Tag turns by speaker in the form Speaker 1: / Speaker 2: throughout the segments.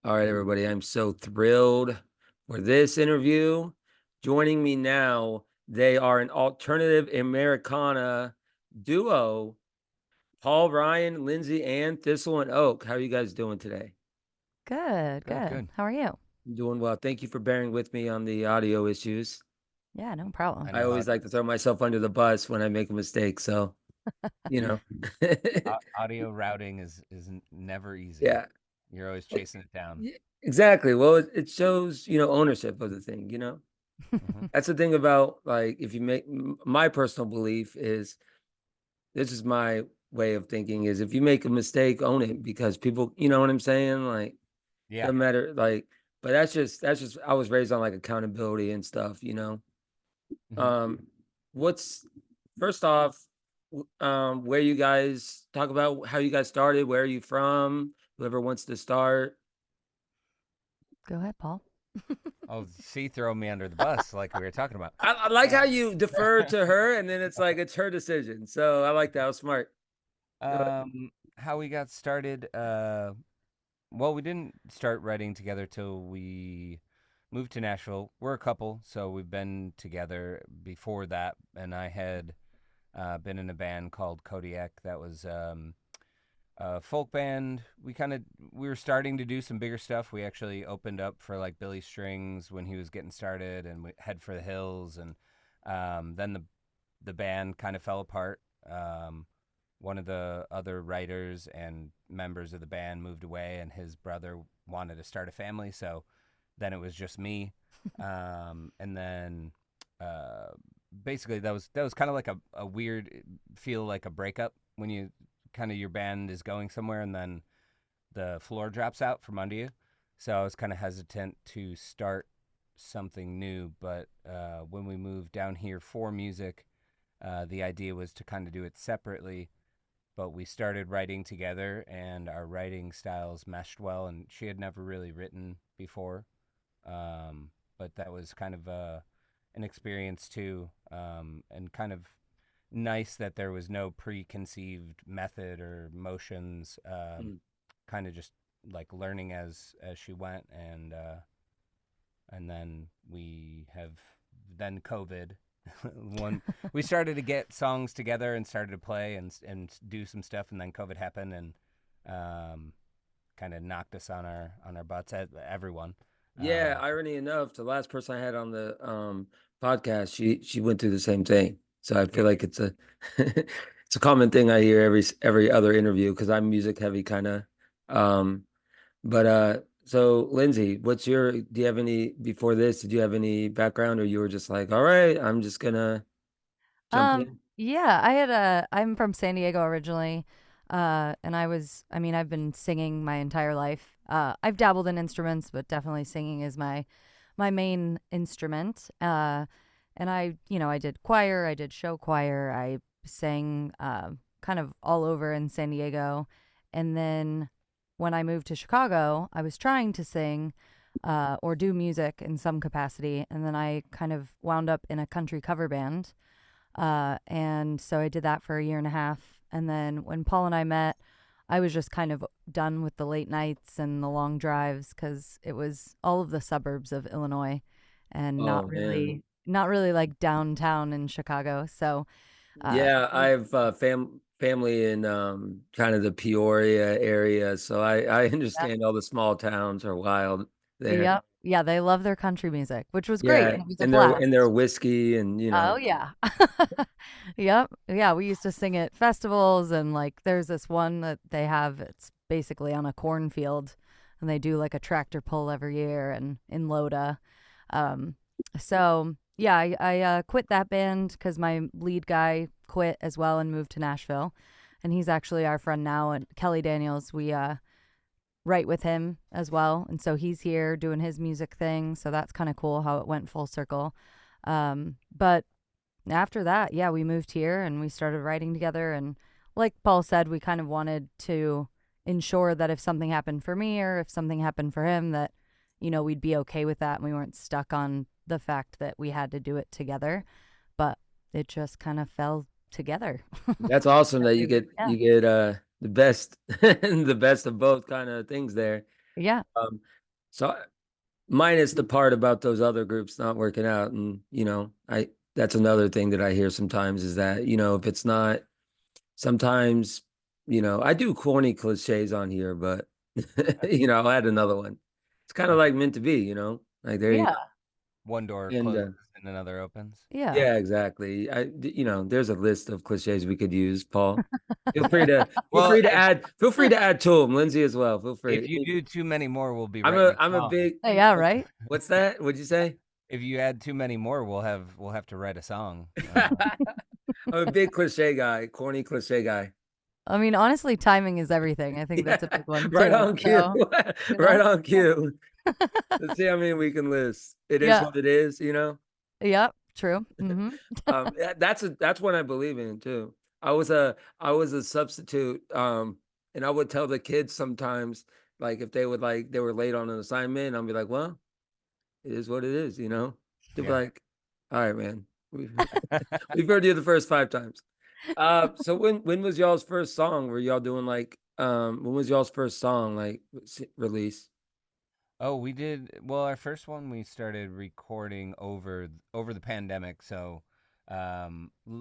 Speaker 1: All right, everybody. I'm so thrilled for this interview. Joining me now, they are an alternative Americana duo, Paul Ryan, Lindsay, and Thistle and Oak. How are you guys doing today?
Speaker 2: Good,
Speaker 3: Good,
Speaker 2: good.
Speaker 3: good.
Speaker 2: How are you?
Speaker 1: I'm doing well. Thank you for bearing with me on the audio issues.
Speaker 2: Yeah, no problem.
Speaker 3: I
Speaker 1: I
Speaker 3: know
Speaker 1: always like to throw myself under the bus when I make a mistake. So, you know,
Speaker 3: audio routing is never easy.
Speaker 1: yeah,
Speaker 3: You're always chasing it down.
Speaker 1: exactly. Well, it shows, ownership of the thing.
Speaker 3: Hmm.
Speaker 1: That's the thing about, like, if you make my personal belief is, this is my way of thinking, is if you make a mistake, own it, because people, you know what I'm saying? Like,
Speaker 3: Yeah.
Speaker 1: doesn't matter. Like, but that's just I was raised on like accountability and stuff.
Speaker 3: Hmm.
Speaker 1: Um, what's first off, where you guys talk about how you guys started, where are you from? Whoever wants to start.
Speaker 2: Go ahead, Paul.
Speaker 3: Oh, see, throw me under the bus like we were talking about.
Speaker 1: I like how
Speaker 3: Uh,
Speaker 1: you defer to her, and then it's like it's her decision. So I like that. I was smart. Go ahead.
Speaker 3: how we got started? Well, we didn't start writing together till we moved to Nashville. We're a couple, so we've been together before that, and I had been in a band called Kodiak that was folk band. We were starting to do some bigger stuff. We actually opened up for like Billy Strings when he was getting started, and we Head for the Hills, and then the band kind of fell apart. One of the other writers and members of the band moved away, and his brother wanted to start a family, so then it was just me, and then uh, basically that was kind of like a weird feel like a breakup when you kind of your band is going somewhere and then the floor drops out from under you. So I was kind of hesitant to start something new, but when we moved down here for music, the idea was to kind of do it separately. But we started writing together, and our writing styles meshed well. And she had never really written before, but that was kind of an experience too, and kind of nice that there was no preconceived method or motions.
Speaker 1: Mm.
Speaker 3: Kind of just like learning as she went, and then we have then COVID. One we started to get songs together and started to play and do some stuff, and then COVID happened and um, kind of knocked us on our butts. Everyone.
Speaker 1: Yeah, irony enough, the last person I had on the podcast, she went through the same thing. So I feel
Speaker 3: Yeah.
Speaker 1: like it's a it's a common thing I hear every other interview, because I'm music heavy kind of. Um, but so Lindsay, do you have any before this? Did you have any background, or you were just like, all right, I'm just gonna jump in?
Speaker 2: Yeah, I'm from San Diego originally. And I mean, I've been singing my entire life. I've dabbled in instruments, but definitely singing is my main instrument. And I did choir, I did show choir, I sang kind of all over in San Diego. And then when I moved to Chicago, I was trying to sing or do music in some capacity, and then I kind of wound up in a country cover band. And so I did that for a year and a half. And then when Paul and I met, I was just kind of done with the late nights and the long drives because it was all of the suburbs of Illinois and
Speaker 1: Oh man.
Speaker 2: not really like downtown in Chicago. So, uh,
Speaker 1: Yeah, I have family in kind of the Peoria area, so I
Speaker 2: yep,
Speaker 1: understand all the small towns are wild there.
Speaker 2: yep, yeah, they love their country music, which was great.
Speaker 1: Yeah,
Speaker 2: And it was a
Speaker 1: and their
Speaker 2: blast.
Speaker 1: whiskey and
Speaker 2: Oh yeah. Yep. Yeah, we used to sing at festivals and like there's this one that they have, it's basically on a cornfield and they do like a tractor pull every year and in Loda. Um so yeah, I quit that band cuz my lead guy quit as well and moved to Nashville. And he's actually our friend now, and Kelly Daniels, we write with him as well. And so he's here doing his music thing, so that's kind of cool how it went full circle. But after that, yeah, we moved here and we started writing together. And like Paul said, we kind of wanted to ensure that if something happened for me or if something happened for him, that, we'd be okay with that and we weren't stuck on the fact that we had to do it together. But it just kind of fell together.
Speaker 1: That's awesome that you get
Speaker 2: Yeah.
Speaker 1: you get the best the best of both kind of things there.
Speaker 2: Yeah.
Speaker 1: Um, so minus the part about those other groups not working out, and I that's another thing that I hear sometimes is that if it's not sometimes I do corny cliches on here, but I'll add another one. It's kind of like meant to be, like there you
Speaker 2: Yeah.
Speaker 1: go.
Speaker 3: One door
Speaker 1: And
Speaker 3: closes and another opens.
Speaker 2: Yeah.
Speaker 1: yeah, exactly. There's a list of cliches we could use, Paul. Feel free to
Speaker 3: Well,
Speaker 1: feel free to add to them, Lindsay as well. Feel
Speaker 3: if
Speaker 1: free.
Speaker 3: you do too many more, we'll be
Speaker 1: I'm
Speaker 3: writing
Speaker 1: a
Speaker 3: a
Speaker 1: I'm a
Speaker 3: song.
Speaker 1: big
Speaker 2: Yeah, right?
Speaker 1: what's that? What'd you say?
Speaker 3: If you add too many more, we'll have to write a song.
Speaker 1: I'm a big cliche guy, corny cliche guy.
Speaker 2: I mean, honestly, timing is everything. I think
Speaker 1: Yeah,
Speaker 2: that's a big one
Speaker 1: right
Speaker 2: too.
Speaker 1: on cue.
Speaker 2: So, you
Speaker 1: Right
Speaker 2: know?
Speaker 1: on cue. Let's see how many we can list. It is
Speaker 2: Yeah.
Speaker 1: what it is.
Speaker 2: Yep. True.
Speaker 1: That's what I believe in too. I was a substitute, and I would tell the kids sometimes, like if they were late on an assignment, I'll be like, well, it is what it is. They'd be
Speaker 3: Yeah.
Speaker 1: like, all right, man, we've heard you the first 5 times. So when was y'all's first song? Were y'all doing like when was y'all's first song like release?
Speaker 3: Oh, we did. Well, our first one we started recording over the pandemic. So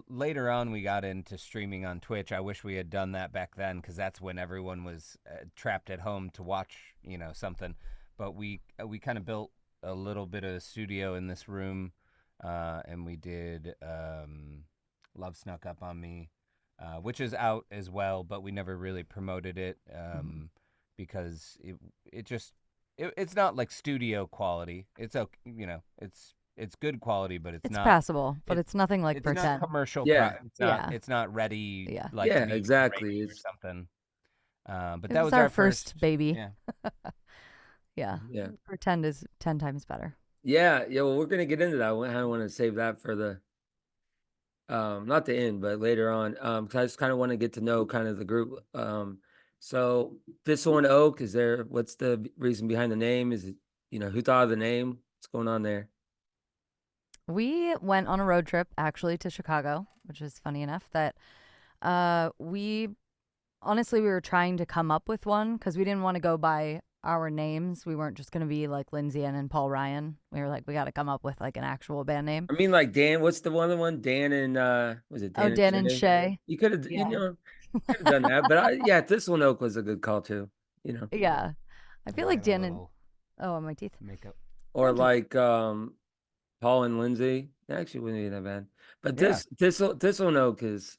Speaker 3: later on, we got into streaming on Twitch. I wish we had done that back then because that's when everyone was trapped at home to watch, something. But we kind of built a little bit of a studio in this room, and we did "Love Snuck Up on Me," which is out as well, but we never really promoted it because it just it's not like studio quality. It's okay, it's good quality, but it's
Speaker 2: It's
Speaker 3: not
Speaker 2: passable, but
Speaker 3: it
Speaker 2: it's nothing like
Speaker 3: it's not
Speaker 2: pretend.
Speaker 3: commercial
Speaker 1: Yeah,
Speaker 3: it's not
Speaker 2: Yeah.
Speaker 3: it's not ready
Speaker 2: Yeah.
Speaker 3: like to
Speaker 1: yeah,
Speaker 3: be
Speaker 1: exactly.
Speaker 3: rated or
Speaker 1: It's
Speaker 3: something. But
Speaker 2: It
Speaker 3: that
Speaker 2: was
Speaker 3: was
Speaker 2: our
Speaker 3: our
Speaker 2: first
Speaker 3: first.
Speaker 2: baby.
Speaker 3: Yeah.
Speaker 2: Yeah.
Speaker 1: yeah.
Speaker 2: Pretend is 10 times better.
Speaker 1: Yeah, yeah. Well, we're gonna get into that. I want to save that for the not the end, but later on. 'Cause I just kind of want to get to know kind of the group. So Thistle and Oak, what's the reason behind the name? Is it, who thought of the name? What's going on there?
Speaker 2: We went on a road trip actually to Chicago, which is funny enough that we honestly we were trying to come up with one because we didn't want to go by our names. We weren't just going to be like Lindsay Ann and Paul Ryan. We were like, we got to come up with like an actual band name.
Speaker 1: I mean, like Dan, what's the one? Dan and was it
Speaker 2: Oh,
Speaker 1: Dan and
Speaker 2: Dan and
Speaker 1: Shay?
Speaker 2: Shay.
Speaker 1: You could have,
Speaker 2: Yeah.
Speaker 1: could have done that, but yeah, Thistle and Oak was a good call too. You know,
Speaker 2: Yeah. I feel
Speaker 3: Yeah, I
Speaker 2: like
Speaker 3: got a
Speaker 2: Dan and
Speaker 3: little
Speaker 2: oh, on my teeth.
Speaker 3: makeup.
Speaker 1: or
Speaker 2: Thank you.
Speaker 1: like Paul and Lindsay. Actually, wouldn't be that bad. But
Speaker 3: Yeah.
Speaker 1: Thistle and Oak is,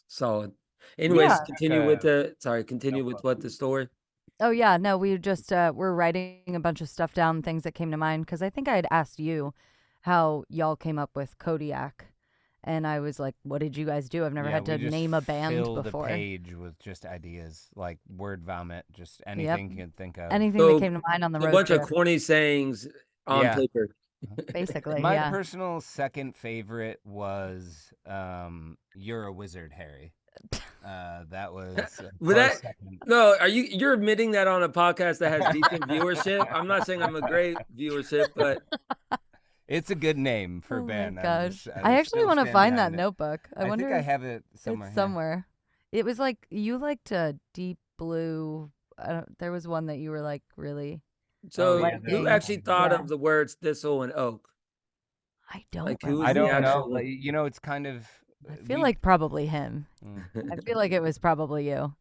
Speaker 1: solid. Anyways,
Speaker 2: Yeah.
Speaker 3: Took a
Speaker 1: continue with
Speaker 3: notebook.
Speaker 1: what the story.
Speaker 2: Oh yeah, no, we just were writing a bunch of stuff down, things that came to mind because I think I had asked you how y'all came up with Kodiak, and I was like, "What did you guys do? I've never
Speaker 3: Yeah,
Speaker 2: had
Speaker 3: we
Speaker 2: to
Speaker 3: just
Speaker 2: name a band
Speaker 3: filled a
Speaker 2: before."
Speaker 3: page with just ideas, like word vomit, just
Speaker 2: Yep,
Speaker 3: anything you can think of.
Speaker 2: anything that
Speaker 1: So
Speaker 2: came to mind on the
Speaker 1: a
Speaker 2: road
Speaker 1: bunch of
Speaker 2: trip,
Speaker 1: corny sayings on
Speaker 3: Yeah.
Speaker 1: paper.
Speaker 2: basically.
Speaker 3: My
Speaker 2: Yeah.
Speaker 3: personal second favorite was "You're a Wizard, Harry." That was a
Speaker 1: But
Speaker 3: close
Speaker 1: that
Speaker 3: second.
Speaker 1: no, you're admitting that on a podcast that has decent viewership? I'm not saying I'm a great viewership, but
Speaker 3: It's a good name for a
Speaker 2: Oh my
Speaker 3: band.
Speaker 2: gosh,
Speaker 3: I
Speaker 2: I
Speaker 3: would
Speaker 2: actually
Speaker 3: still
Speaker 2: want to
Speaker 3: stand
Speaker 2: find that
Speaker 3: behind it.
Speaker 2: notebook. I
Speaker 3: I think I
Speaker 2: wonder
Speaker 3: have it
Speaker 2: it's
Speaker 3: somewhere. Yeah.
Speaker 2: somewhere. It was like you liked a deep blue. There was one that you were like really
Speaker 3: Oh
Speaker 1: so
Speaker 3: yeah, there's
Speaker 1: who
Speaker 2: liking.
Speaker 3: that
Speaker 1: actually
Speaker 3: one.
Speaker 1: thought
Speaker 2: Yeah,
Speaker 1: of the words thistle and oak?
Speaker 2: I don't
Speaker 1: Like who
Speaker 3: I
Speaker 1: was the
Speaker 3: don't
Speaker 2: remember.
Speaker 3: know.
Speaker 1: actual
Speaker 3: Like, it's kind of
Speaker 2: I feel
Speaker 3: we.
Speaker 2: like probably him.
Speaker 3: mm.
Speaker 2: I feel like it was probably you.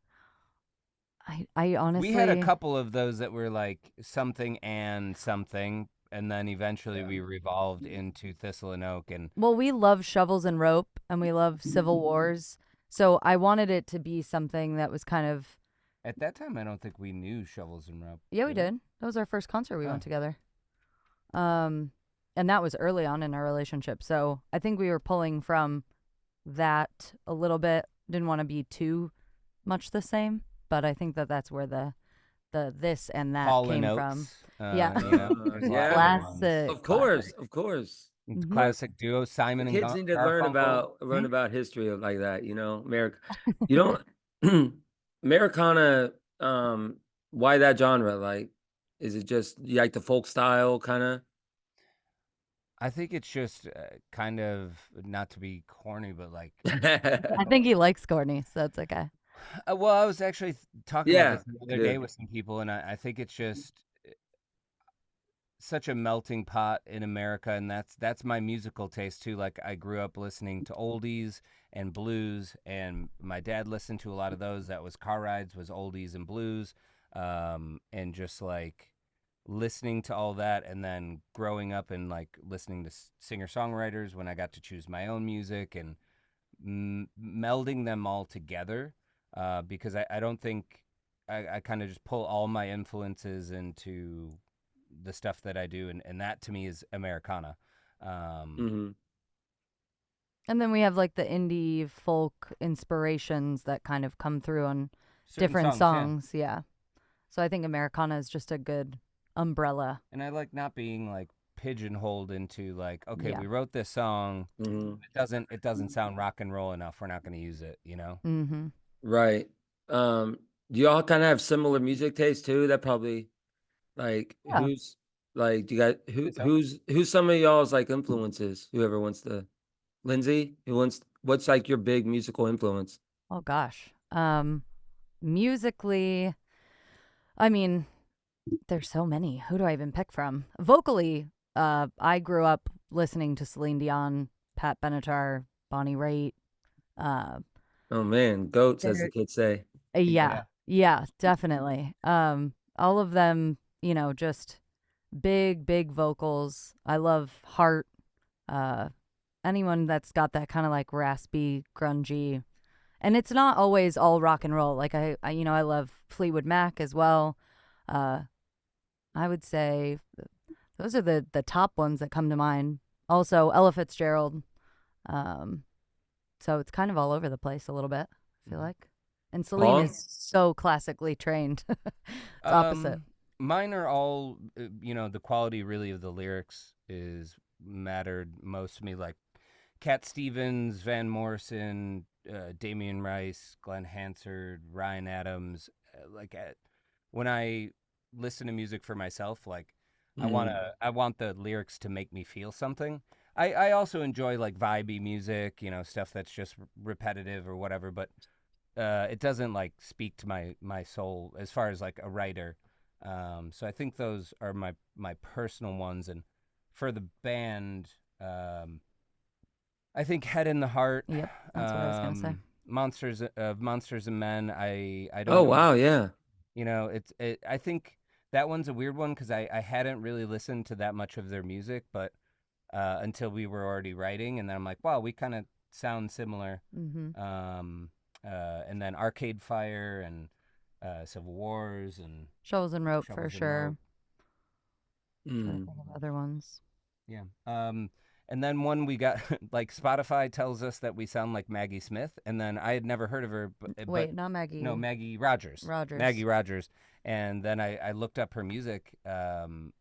Speaker 2: I
Speaker 3: We had a
Speaker 2: honestly,
Speaker 3: couple of those that were like something and something, and then eventually
Speaker 1: Yeah.
Speaker 3: we revolved into Thistle and Oak. And
Speaker 2: well, we love Shovels and Rope and we love Civil Wars. So I wanted it to be something that was kind of,
Speaker 3: at that time, I don't think we knew Shovels and Rope.
Speaker 2: yeah, we did. That was our first concert we
Speaker 3: Oh,
Speaker 2: went together. Um, and that was early on in our relationship. So I think we were pulling from that a little bit. Didn't want to be too much the same, but I think that that's where the this and that
Speaker 3: Hall and
Speaker 2: came from.
Speaker 3: Oates.
Speaker 2: Yeah.
Speaker 3: There's lots of
Speaker 1: Yeah,
Speaker 3: good ones.
Speaker 2: Classic,
Speaker 1: of course,
Speaker 2: classic.
Speaker 1: of course.
Speaker 3: It's
Speaker 2: Hmm.
Speaker 1: But
Speaker 3: classic duo
Speaker 1: the
Speaker 3: Simon and
Speaker 1: kids need to
Speaker 3: Garfunkel.
Speaker 1: learn about history of like that, America. You don't Americana, why that genre? Like, is it just you like the folk style kind of?
Speaker 3: I think it's just kind of not to be corny, but like
Speaker 2: I think he likes corny, so that's okay.
Speaker 3: Well, I was actually talking about
Speaker 1: Yeah,
Speaker 3: this the
Speaker 1: I
Speaker 3: other day
Speaker 1: do.
Speaker 3: with some people, and I think it's just such a melting pot in America, and that's my musical taste too. Like I grew up listening to oldies and blues, and my dad listened to a lot of those. That was car rides, was oldies and blues, and just like listening to all that, and then growing up and like listening to singer songwriters when I got to choose my own music and melding them all together, because I don't think I kind of just pull all my influences into the stuff that I do, and that to me is Americana. Um,
Speaker 1: Hmm.
Speaker 2: And then we have like the indie folk inspirations that kind of come through on
Speaker 3: Certain
Speaker 2: different
Speaker 3: songs, yeah.
Speaker 2: songs. Yeah. So I think Americana is just a good umbrella.
Speaker 3: And I like not being like pigeonholed into like, okay,
Speaker 2: Yeah.
Speaker 3: we wrote this song.
Speaker 1: Hmm.
Speaker 3: It doesn't sound rock and roll enough. We're not going to use it, you know?
Speaker 2: Mm-hmm.
Speaker 1: Right. Do y'all kind of have similar music tastes too? That probably like
Speaker 2: Yeah.
Speaker 1: who's like do you guys
Speaker 3: Think so.
Speaker 1: who's some of y'all's like influences? Whoever wants to Lindsay, who wants what's like your big musical influence?
Speaker 2: Oh gosh. Musically, I mean, there's so many. Who do I even pick from? Vocally, I grew up listening to Celine Dion, Pat Benatar, Bonnie Raitt. Uh,
Speaker 1: Oh man, goats as the
Speaker 2: there,
Speaker 1: kids say.
Speaker 2: yeah,
Speaker 3: Yeah.
Speaker 2: yeah, definitely. All of them, just big, big vocals. I love Heart. Uh, Anyone that's got that kind of like raspy, grungy, and it's not always all rock and roll. Like I love Fleetwood Mac as well. Uh, I would say those are the top ones that come to mind. Also, Ella Fitzgerald. Um, so it's kind of all over the place a little bit, I feel
Speaker 3: Mhm.
Speaker 2: like. And Celine
Speaker 1: Paul?
Speaker 2: is so classically trained. It's opposite.
Speaker 3: Um, Mine are all, the quality really of the lyrics is mattered most to me. Like Cat Stevens, Van Morrison, Damian Rice, Glenn Hansard, Ryan Adams. When I listen to music for myself, like
Speaker 1: Mm,
Speaker 3: I want the lyrics to make me feel something. I also enjoy like vibey music, stuff that's just repetitive or whatever, but it doesn't like speak to my soul as far as like a writer. So I think those are my personal ones, and for the band, I think Head in the Heart,
Speaker 2: Yep, that's what I was gonna say.
Speaker 3: Monsters and Men. I
Speaker 1: oh
Speaker 3: don't know,
Speaker 1: wow, yeah.
Speaker 3: I think that one's a weird one because I hadn't really listened to that much of their music, but until we were already writing, and then I'm like, wow, we kind of sound similar.
Speaker 2: Mm-hmm.
Speaker 3: Um, and then Arcade Fire and Civil Wars and
Speaker 2: Shovels and Rope for
Speaker 3: Shovels and Rope.
Speaker 2: sure. Trying to
Speaker 1: Mm.
Speaker 2: think of other ones.
Speaker 3: Yeah. And then one we got like Spotify tells us that we sound like Maggie Smith, and then I had never heard of her, but
Speaker 2: Wait, not
Speaker 3: no,
Speaker 2: Maggie
Speaker 3: Maggie Rogers, Maggie
Speaker 2: Rogers.
Speaker 3: Rogers. And then I looked up her music, and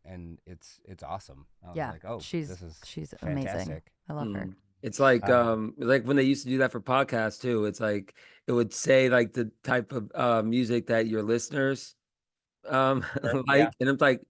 Speaker 3: it's awesome. I was
Speaker 2: Yeah,
Speaker 3: like, oh,
Speaker 2: she's
Speaker 3: this is
Speaker 2: she's amazing.
Speaker 3: fantastic.
Speaker 2: I love her.
Speaker 1: Mm. It's
Speaker 3: Um,
Speaker 1: like when they used to do that for podcasts too. It's like it would say like the type of music that your listeners
Speaker 3: yeah.
Speaker 1: like, and I'm like,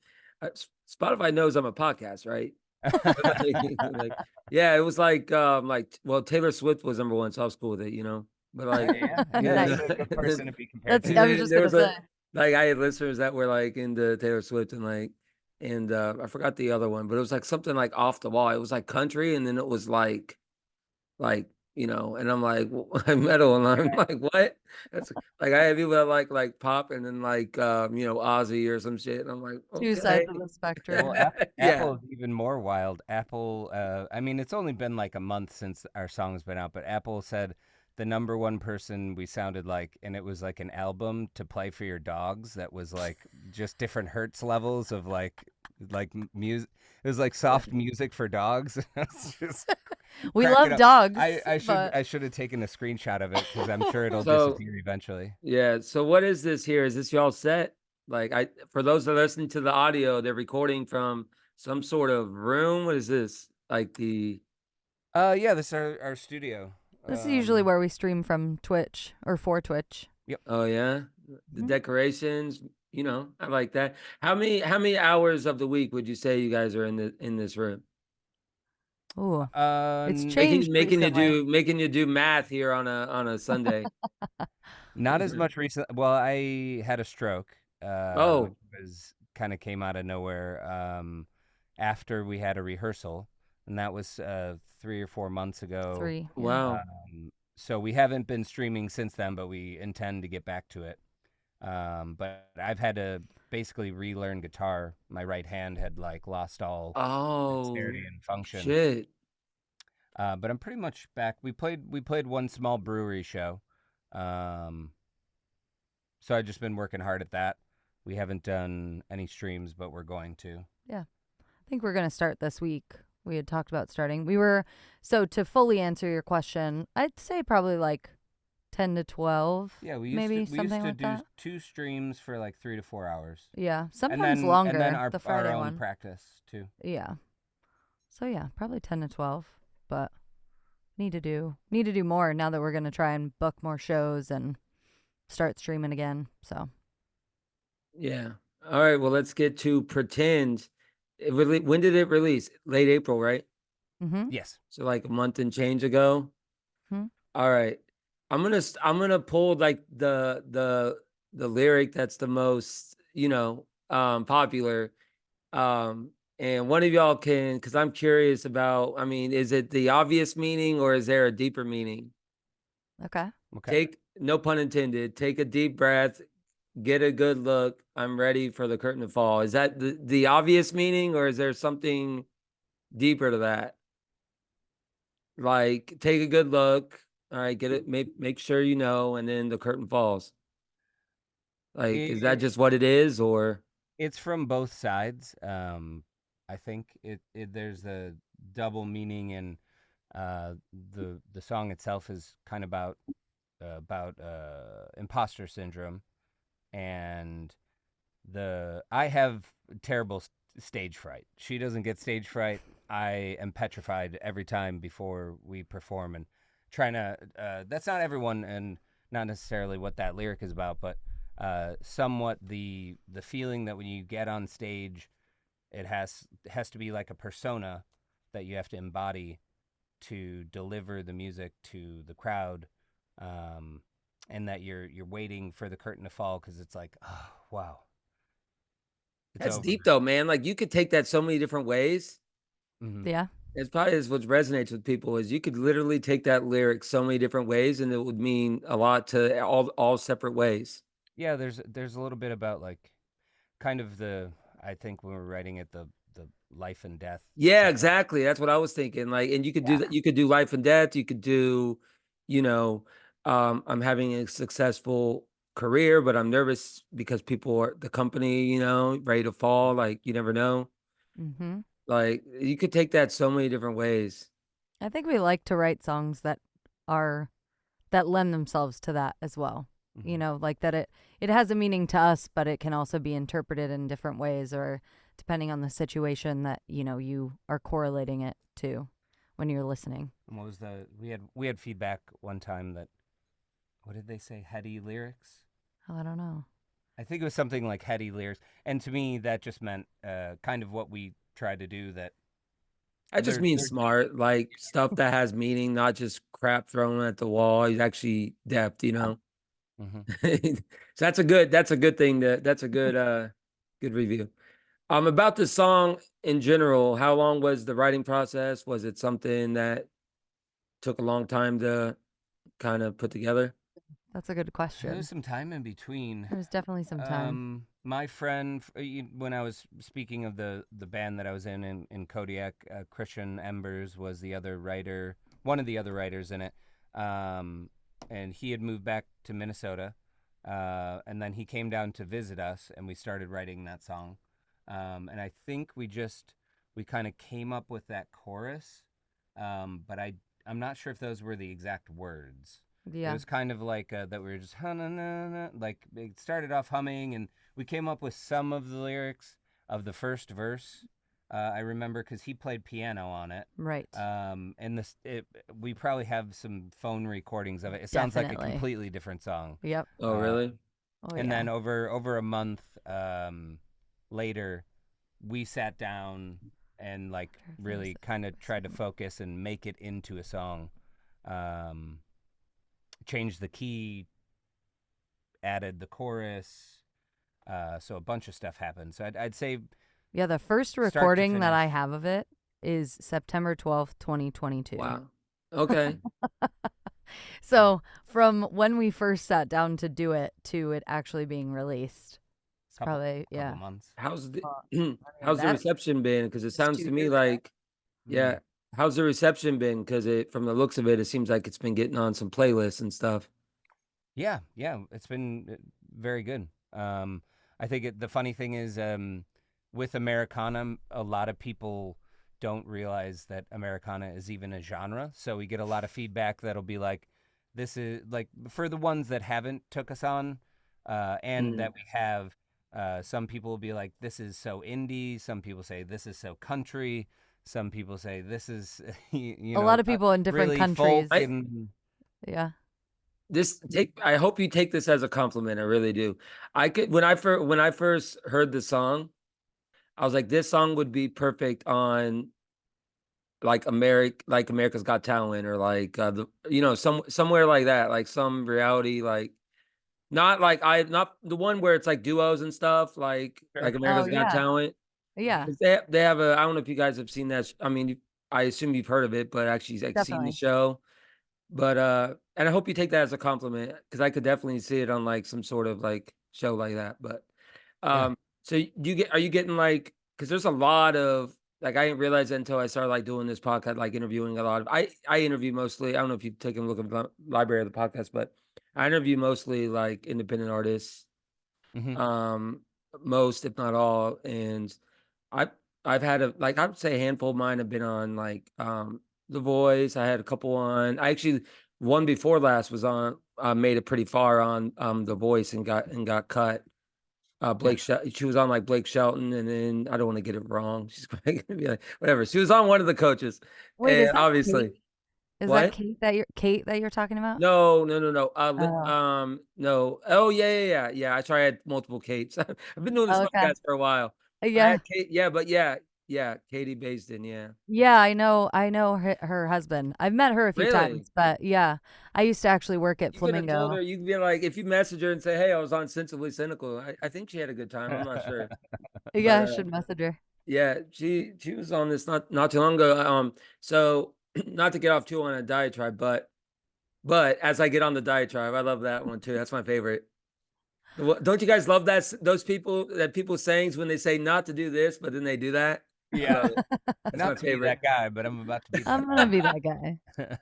Speaker 1: Spotify knows I'm a podcast, right? But like, like, yeah, it was like well, Taylor Swift was number one, so I was cool with it, you know. But like,
Speaker 3: Yeah, yeah,
Speaker 1: and,
Speaker 3: that's
Speaker 2: Nice.
Speaker 3: a good
Speaker 1: and then
Speaker 3: person to be compared
Speaker 2: That's
Speaker 3: to.
Speaker 2: I was
Speaker 1: and
Speaker 2: just
Speaker 1: there
Speaker 2: gonna
Speaker 1: was
Speaker 2: say.
Speaker 1: a like I had listeners that were like into Taylor Swift and I forgot the other one, but it was like something like off the wall. It was like country, and then it was like and I'm like metal, and I'm like, what? That's like I have people that like pop, and then like Ozzy or some shit, and I'm like,
Speaker 2: Two
Speaker 1: okay,
Speaker 2: sides of the spectrum.
Speaker 3: Well, Apple
Speaker 1: yeah.
Speaker 3: is even more wild. Apple, I mean, it's only been like a month since our song's been out, but Apple said the number one person we sounded like, and it was like an album to play for your dogs that was like just different hertz levels of like music. It was like soft music for dogs. It's just
Speaker 2: We
Speaker 3: cracking
Speaker 2: love
Speaker 3: up.
Speaker 2: dogs, but
Speaker 3: I should have taken a screenshot of it because I'm sure it'll
Speaker 1: So
Speaker 3: disappear eventually.
Speaker 1: yeah, so what is this here? Is this y'all set? Like for those that are listening to the audio, they're recording from some sort of room. What is this? Like the
Speaker 3: Yeah, this is our studio.
Speaker 2: this is usually
Speaker 3: Um,
Speaker 2: where we stream from Twitch or for Twitch.
Speaker 3: yep.
Speaker 1: Oh yeah, the
Speaker 2: Mhm.
Speaker 1: decorations. I like that. How many hours of the week would you say you guys are in this room?
Speaker 2: Ooh, it's
Speaker 1: Making
Speaker 2: changed
Speaker 1: making you
Speaker 2: recently.
Speaker 1: do making you do math here on a Sunday.
Speaker 3: Not as much recent. Well, I had a stroke, which
Speaker 1: Oh,
Speaker 3: was kind of came out of nowhere after we had a rehearsal, and that was 3 or 4 months ago.
Speaker 2: 3, yeah.
Speaker 1: wow.
Speaker 3: So we haven't been streaming since then, but we intend to get back to it. But I've had to basically relearn guitar. My right hand had like lost all
Speaker 1: Oh,
Speaker 3: dexterity and function.
Speaker 1: shit.
Speaker 3: But I'm pretty much back. We played one small brewery show. Um, so I've just been working hard at that. We haven't done any streams, but we're going to.
Speaker 2: Yeah. I think we're going to start this week. We had talked about starting. We were, so to fully answer your question, I'd say probably like 10 to 12,
Speaker 3: Yeah, we used to
Speaker 2: maybe
Speaker 3: we used
Speaker 2: something
Speaker 3: to
Speaker 2: like
Speaker 3: do
Speaker 2: that.
Speaker 3: 2 streams for like 3 to 4 hours,
Speaker 2: Yeah.
Speaker 3: and
Speaker 2: Sometimes
Speaker 3: then
Speaker 2: longer,
Speaker 3: our
Speaker 2: the
Speaker 3: our
Speaker 2: Friday
Speaker 3: own
Speaker 2: one.
Speaker 3: practice too.
Speaker 2: Yeah. So yeah, probably 10 to 12, but need to do more now that we're going to try and book more shows and start streaming again. So,
Speaker 1: Yeah. All right. Well, let's get to Pretend. When did it release? Late April, right?
Speaker 2: mhm.
Speaker 3: Yes.
Speaker 1: So like a month and change ago.
Speaker 2: Mhm.
Speaker 1: All right. I'm gonna pull like the lyric that's the most, popular. And one of y'all can, because I'm curious about, I mean, is it the obvious meaning or is there a deeper meaning?
Speaker 2: Okay.
Speaker 3: Okay.
Speaker 1: Take, no pun intended, take a deep breath, get a good look. I'm ready for the curtain to fall. Is that the obvious meaning or is there something deeper to that? Like take a good look. All right, get it, make sure you know, and then the curtain falls. Like, is that
Speaker 3: It,
Speaker 1: just what it is, or
Speaker 3: it's from both sides. I think there's a double meaning, and the song itself is kind of about imposter syndrome, and the I have terrible stage fright. She doesn't get stage fright. I am petrified every time before we perform, and trying to. That's not everyone, and not necessarily what that lyric is about, but somewhat the feeling that when you get on stage, it has to be like a persona that you have to embody to deliver the music to the crowd, um, and that you're waiting for the curtain to fall because it's like, oh wow, it's
Speaker 1: that's
Speaker 3: over.
Speaker 1: deep though, man. Like you could take that so many different ways.
Speaker 3: Hmm.
Speaker 2: Yeah.
Speaker 1: It's probably is what resonates with people is you could literally take that lyric so many different ways, and it would mean a lot to all separate ways.
Speaker 3: Yeah, there's a little bit about like kind of the I think when we're writing it the life and death
Speaker 1: Yeah,
Speaker 3: side.
Speaker 1: exactly. That's what I was thinking. Like, and you could do
Speaker 2: Yeah.
Speaker 1: that. You could do life and death. You could do, you know, I'm having a successful career, but I'm nervous because people are the company, ready to fall. Like, you never know.
Speaker 2: Mhm.
Speaker 1: Like, you could take that so many different ways.
Speaker 2: I think we like to write songs are that lend themselves to that as well.
Speaker 3: Hmm.
Speaker 2: Like that it has a meaning to us, but it can also be interpreted in different ways or depending on the situation that, you are correlating it to when you're listening.
Speaker 3: And what was the we had feedback one time that what did they say, heady lyrics?
Speaker 2: Oh, I don't know.
Speaker 3: I think it was something like heady lyrics, and to me that just meant kind of what we try to do. That
Speaker 1: I just mean
Speaker 3: they're
Speaker 1: smart, like stuff that has meaning, not just crap thrown at the wall. He's actually depth.
Speaker 3: hmm
Speaker 1: So that's a good thing that's a good review. About the song in general, how long was the writing process? Was it something that took a long time to kind of put together?
Speaker 2: That's a good
Speaker 3: There was
Speaker 2: question.
Speaker 3: some time in between.
Speaker 2: There's definitely some time.
Speaker 3: My friend, when I was speaking of the band that I was in Kodiak, Christian Embers was the other writer, one of the other writers in it, and he had moved back to Minnesota, and then he came down to visit us, and we started writing that song, and I think we kind of came up with that chorus, but I'm not sure if those were the exact words. It
Speaker 2: Yeah.
Speaker 3: was kind of like that we were just like it started off humming, and we came up with some of the lyrics of the first verse. I remember because he played piano on it.
Speaker 2: Right.
Speaker 3: And we probably have some phone recordings of it. It sounds like a
Speaker 2: Definitely.
Speaker 3: completely different song.
Speaker 2: Yep.
Speaker 1: Oh,
Speaker 3: Uh,
Speaker 1: really?
Speaker 2: Oh
Speaker 3: and
Speaker 2: yeah.
Speaker 3: then over a month later, we sat down and like
Speaker 2: There's
Speaker 3: really kind of tried to focus and make it into a song. Um, Changed the key, added the chorus, so a bunch of stuff happened. So I'd say
Speaker 2: Yeah, the first
Speaker 3: start to
Speaker 2: recording that I
Speaker 3: finish.
Speaker 2: have of it is September 12th, 2022.
Speaker 1: Wow. Okay.
Speaker 2: So from when we first sat down to do it to it actually being released, it's probably,
Speaker 3: Couple
Speaker 2: yeah.
Speaker 3: months.
Speaker 1: How's the
Speaker 2: Well, I mean,
Speaker 1: how's the
Speaker 2: that
Speaker 1: reception been? Because it
Speaker 2: was
Speaker 1: sounds
Speaker 2: 2
Speaker 1: to me
Speaker 2: years ago.
Speaker 1: like,
Speaker 3: Mm.
Speaker 1: yeah, how's the reception been? Because it, from the looks of it, it seems like it's been getting on some playlists and stuff.
Speaker 3: Yeah, yeah, it's been very good. I think the funny thing is, with Americana, a lot of people don't realize that Americana is even a genre. So we get a lot of feedback that'll be like, "This is like," for the ones that haven't took us on, and
Speaker 1: Mm.
Speaker 3: that we have. Some people will be like, "This is so indie." Some people say, "This is so country." Some people say, "This is,
Speaker 2: A lot of people in different
Speaker 3: really folk
Speaker 2: countries.
Speaker 1: I
Speaker 3: and."
Speaker 2: Yeah.
Speaker 1: this take I hope you take this as a compliment. I really do. I could when I first heard the song, I was like, this song would be perfect on like America's Got Talent or like the somewhere like that, like some reality like not the one where it's like duos and stuff like
Speaker 3: Sure.
Speaker 2: Oh,
Speaker 1: America's Got
Speaker 2: yeah.
Speaker 1: Talent.
Speaker 2: Yeah,
Speaker 1: 'Cause they have a I don't know if you guys have seen that. I mean, I assume you've heard of it, but actually like seen the
Speaker 2: definitely.
Speaker 1: show. But and I hope you take that as a compliment because I could definitely see it on like some sort of like show like that. But
Speaker 3: Yeah.
Speaker 1: so do you get are you getting like because there's a lot of like I didn't realize that until I started like doing this podcast, like interviewing a lot of I interview mostly. I don't know if you've taken a look at the library of the podcast, but I interview mostly like independent artists,
Speaker 3: Hmm.
Speaker 1: um, most if not all, and I I've had a like I would say a handful of mine have been on like The Voice. I had a couple on. I actually one before last was on made it pretty far on The Voice and got cut. She was on like Blake Shelton, and then I don't want to get it wrong. She's probably gonna be like whatever. She was on one of the coaches,
Speaker 2: Wait,
Speaker 1: and
Speaker 2: is that Kate?
Speaker 1: obviously
Speaker 2: Is that
Speaker 1: what?
Speaker 2: Kate that you're talking about?
Speaker 1: No, no, no, no.
Speaker 2: Oh,
Speaker 1: No. Oh, yeah, yeah, yeah, yeah. I tried I had multiple Kates. I've been doing this
Speaker 2: okay.
Speaker 1: podcast for a while. I
Speaker 2: Yeah.
Speaker 1: had Kate, yeah, but yeah, yeah, Katie Basden, yeah.
Speaker 2: Yeah, I know her husband. I've met her a few
Speaker 1: Really?
Speaker 2: times, but yeah, I used to actually work at
Speaker 1: You could have told
Speaker 2: Flamingo.
Speaker 1: her. You could be like, if you message her and say, "Hey, I was on Sensibly Cynical." I think she had a good time. I'm not sure, but
Speaker 2: Yeah, I should message her.
Speaker 1: yeah, she was on this not too long ago. So not to get off too on a diatribe, but as I get on the diatribe, I love that one too. That's my favorite. Don't you guys love that those people that people sayings when they say not to do this, but then they do that? I
Speaker 3: Yeah.
Speaker 1: love it. That's my
Speaker 3: Not to be
Speaker 1: favorite.
Speaker 3: that guy, but I'm about to be that
Speaker 2: I'm gonna be that guy.
Speaker 3: guy.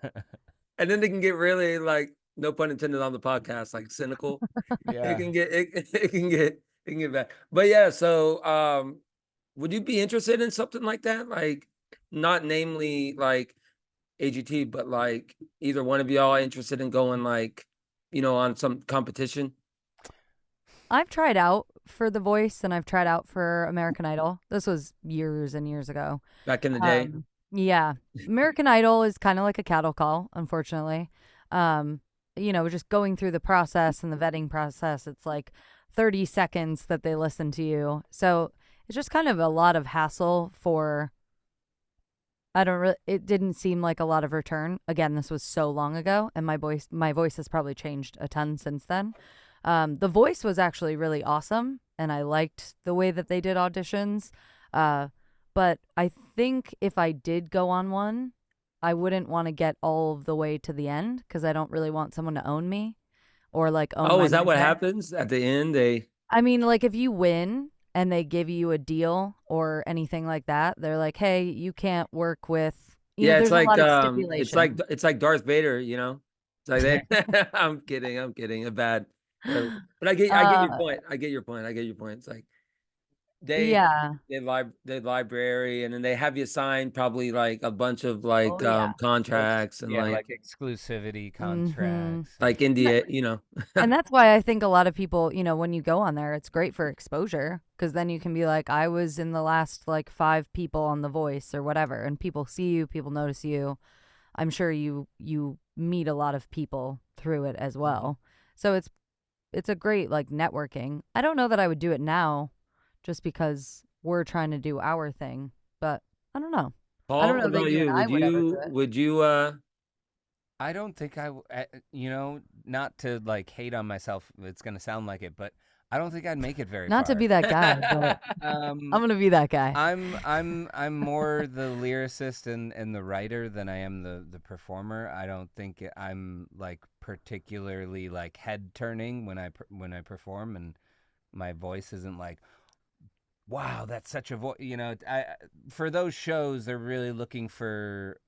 Speaker 1: And then they can get really like no pun intended on the podcast, like cynical. It
Speaker 3: Yeah.
Speaker 1: can get it can get bad. But yeah, so would you be interested in something like that? Like not namely like AGT, but like either one of y'all interested in going like, on some competition
Speaker 2: I've tried out for The Voice and I've tried out for American Idol. This was years and years ago.
Speaker 1: back in the day?
Speaker 2: Um, yeah, American Idol is kind of like a cattle call, unfortunately. Um, just going through the process and the vetting process, it's like 30 seconds that they listen to you. So it's just kind of a lot of hassle for, I don't really, it didn't seem like a lot of return. Again, this was so long ago and my voice has probably changed a ton since then. The Voice was actually really awesome and I liked the way that they did auditions. Uh, but I think if I did go on one, I wouldn't want to get all of the way to the end because I don't really want someone to own me or like own
Speaker 1: Oh,
Speaker 2: my
Speaker 1: is that what
Speaker 2: music.
Speaker 1: happens at the end? They
Speaker 2: I mean, like if you win and they give you a deal or anything like that, they're like, "Hey, you can't work with."
Speaker 1: Yeah,
Speaker 2: There's a lot of
Speaker 1: it's like
Speaker 2: stipulations.
Speaker 1: it's like Darth Vader. It's like they I'm kidding. A bad whatever. But I get your
Speaker 2: Uh,
Speaker 1: point. I get your point. I get your point. It's like they
Speaker 2: yeah.
Speaker 1: they library and then they have you sign probably like a bunch of like
Speaker 2: Oh yeah.
Speaker 1: contracts and
Speaker 3: Yeah,
Speaker 1: like
Speaker 3: like exclusivity
Speaker 2: Mhm.
Speaker 3: contracts
Speaker 1: like
Speaker 3: and
Speaker 1: India.
Speaker 2: And that's why I think a lot of people, when you go on there, it's great for exposure because then you can be like, I was in the last like 5 people on The Voice or whatever, and people see you, people notice you. I'm sure you meet a lot of people through it as
Speaker 3: Mhm.
Speaker 2: well. So it's a great like networking. I don't know that I would do it now, just because we're trying to do our thing, but I don't know. I don't
Speaker 1: Paul, what
Speaker 2: know that
Speaker 1: about
Speaker 2: you and
Speaker 1: you?
Speaker 2: I would ever do it.
Speaker 1: Would you
Speaker 3: I don't think not to like hate on myself. It's gonna sound like it, but I don't think I'd make it very
Speaker 2: Not to
Speaker 3: far.
Speaker 2: be that guy, but I'm
Speaker 3: Um,
Speaker 2: gonna be that guy.
Speaker 3: I'm more the lyricist and the writer than I am the performer. I don't think I'm like particularly like head turning when I perform, and my voice isn't like, wow, that's such a voice. For those shows, they're really looking for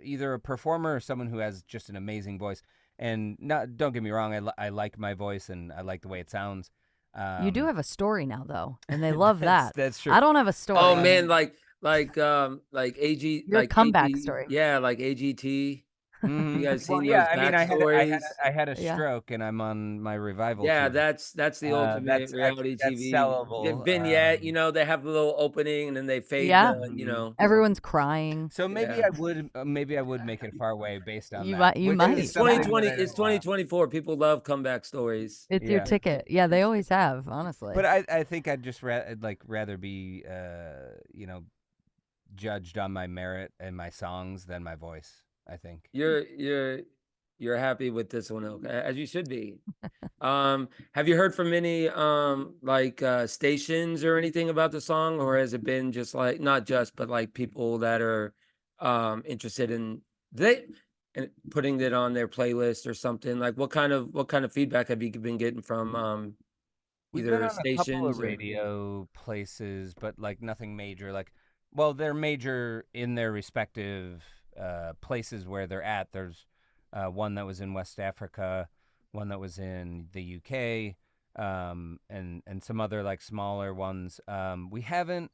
Speaker 3: either a performer or someone who has just an amazing voice. And not, don't get me wrong, I like my voice and I like the way it sounds.
Speaker 2: You do
Speaker 3: Um,
Speaker 2: have a story now, though, and they love
Speaker 3: that's
Speaker 2: that.
Speaker 3: that's true.
Speaker 2: I don't have a
Speaker 1: Oh
Speaker 2: story.
Speaker 1: man,
Speaker 3: Um,
Speaker 2: Your comeback
Speaker 1: AG,
Speaker 2: story.
Speaker 1: yeah, like AGT. You guys
Speaker 3: well,
Speaker 1: seen
Speaker 3: yeah,
Speaker 1: those
Speaker 3: I mean,
Speaker 1: backstories?
Speaker 3: I had a
Speaker 2: Yeah.
Speaker 3: stroke, and I'm on my revival
Speaker 1: Yeah,
Speaker 3: tour.
Speaker 1: that's the ultimate reality
Speaker 3: That's
Speaker 1: TV
Speaker 3: sellable.
Speaker 1: vignette. They have the little opening and then they fade
Speaker 2: Yeah.
Speaker 3: Mhm.
Speaker 2: Everyone's crying.
Speaker 3: So
Speaker 1: yeah.
Speaker 3: maybe I would make it far away based on
Speaker 2: You
Speaker 3: that,
Speaker 2: might. You
Speaker 3: which
Speaker 1: It's
Speaker 3: is
Speaker 2: might. Yeah.
Speaker 3: something that
Speaker 1: 2020,
Speaker 3: I
Speaker 1: it's
Speaker 3: don't want.
Speaker 1: 2024. People love comeback stories.
Speaker 2: It's your
Speaker 3: Yeah.
Speaker 2: ticket. Yeah, they always have, honestly.
Speaker 3: But I think I'd like rather be judged on my merit and my songs than my voice. I think
Speaker 1: You're you're you're happy with this one, Oak, as you should be. Have you heard from any like stations or anything about the song, or has it been just like not just but like people that are interested in they and putting it on their playlist or something? Like what kind of feedback have you been getting from
Speaker 3: we've been
Speaker 1: either
Speaker 3: on a couple of
Speaker 1: stations or
Speaker 3: radio places, but like nothing major. Like, well, they're major in their respective places where they're at. There's one that was in West Africa, one that was in the UK, and some other like smaller ones. We haven't,